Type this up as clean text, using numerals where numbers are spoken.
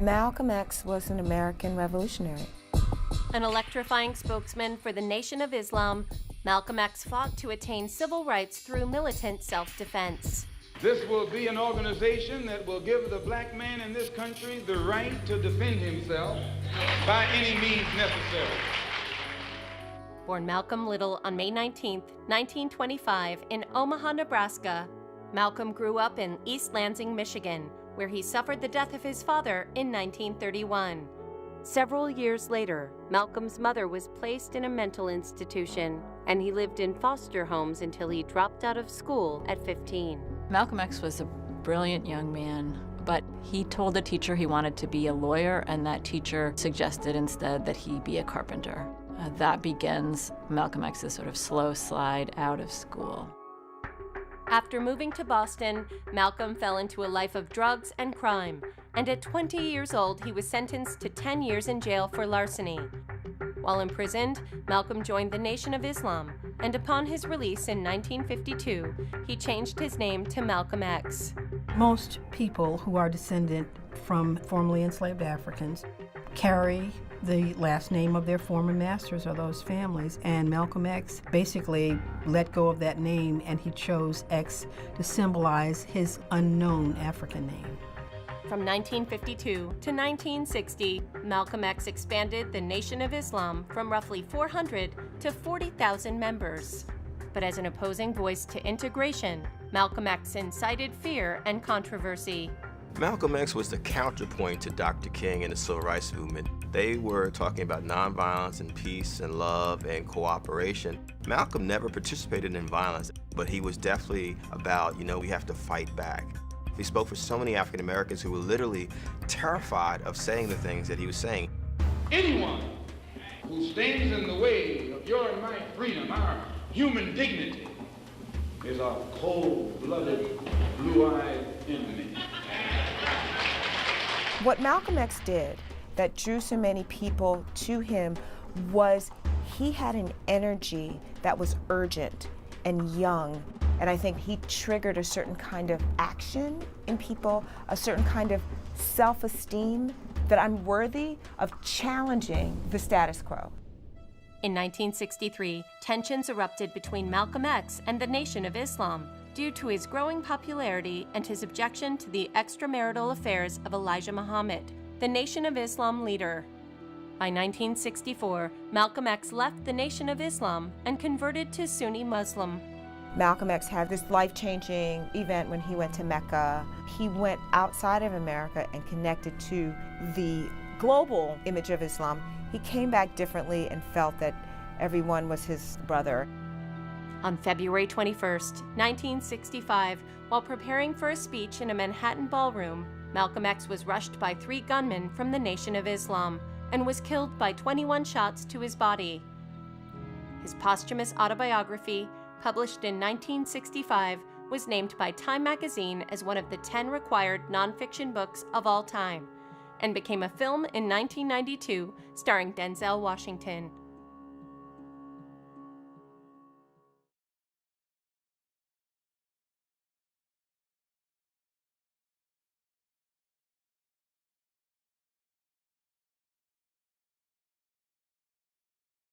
Malcolm X was an American revolutionary. An electrifying spokesman for the Nation of Islam, Malcolm X fought to attain civil rights through militant self-defense. This will be an organization that will give the black man in this country the right to defend himself by any means necessary. Born Malcolm Little on May 19, 1925, in Omaha, Nebraska, Malcolm grew up in East Lansing, Michigan, where he suffered the death of his father in 1931. Several years later, Malcolm's mother was placed in a mental institution, and he lived in foster homes until he dropped out of school at 15. Malcolm X was a brilliant young man, but he told the teacher he wanted to be a lawyer, and that teacher suggested instead that he be a carpenter. That begins Malcolm X's sort of slow slide out of school. After moving to Boston, Malcolm fell into a life of drugs and crime, and at 20 years old, he was sentenced to 10 years in jail for larceny. While imprisoned, Malcolm joined the Nation of Islam, and upon his release in 1952, he changed his name to Malcolm X. Most people who are descendant from formerly enslaved Africans carry the last name of their former masters or those families, and Malcolm X basically let go of that name, and he chose X to symbolize his unknown African name. From 1952 to 1960, Malcolm X expanded the Nation of Islam from roughly 400 to 40,000 members. But as an opposing voice to integration, Malcolm X incited fear and controversy. Malcolm X was the counterpoint to Dr. King and the Civil Rights Movement. They were talking about nonviolence and peace and love and cooperation. Malcolm never participated in violence, but he was definitely about, we have to fight back. He spoke for so many African Americans who were literally terrified of saying the things that he was saying. Anyone who stands in the way of your and my freedom, our human dignity, is a cold-blooded, blue-eyed enemy. What Malcolm X did that drew so many people to him was he had an energy that was urgent and young. And I think he triggered a certain kind of action in people, a certain kind of self-esteem that I'm worthy of challenging the status quo. In 1963, tensions erupted between Malcolm X and the Nation of Islam due to his growing popularity and his objection to the extramarital affairs of Elijah Muhammad, the Nation of Islam leader. By 1964, Malcolm X left the Nation of Islam and converted to Sunni Muslim. Malcolm X had this life-changing event when he went to Mecca. He went outside of America and connected to the global image of Islam. He came back differently and felt that everyone was his brother. On February 21, 1965, while preparing for a speech in a Manhattan ballroom, Malcolm X was rushed by 3 gunmen from the Nation of Islam and was killed by 21 shots to his body. His posthumous autobiography, published in 1965, was named by Time magazine as one of the 10 required nonfiction books of all time, and became a film in 1992 starring Denzel Washington.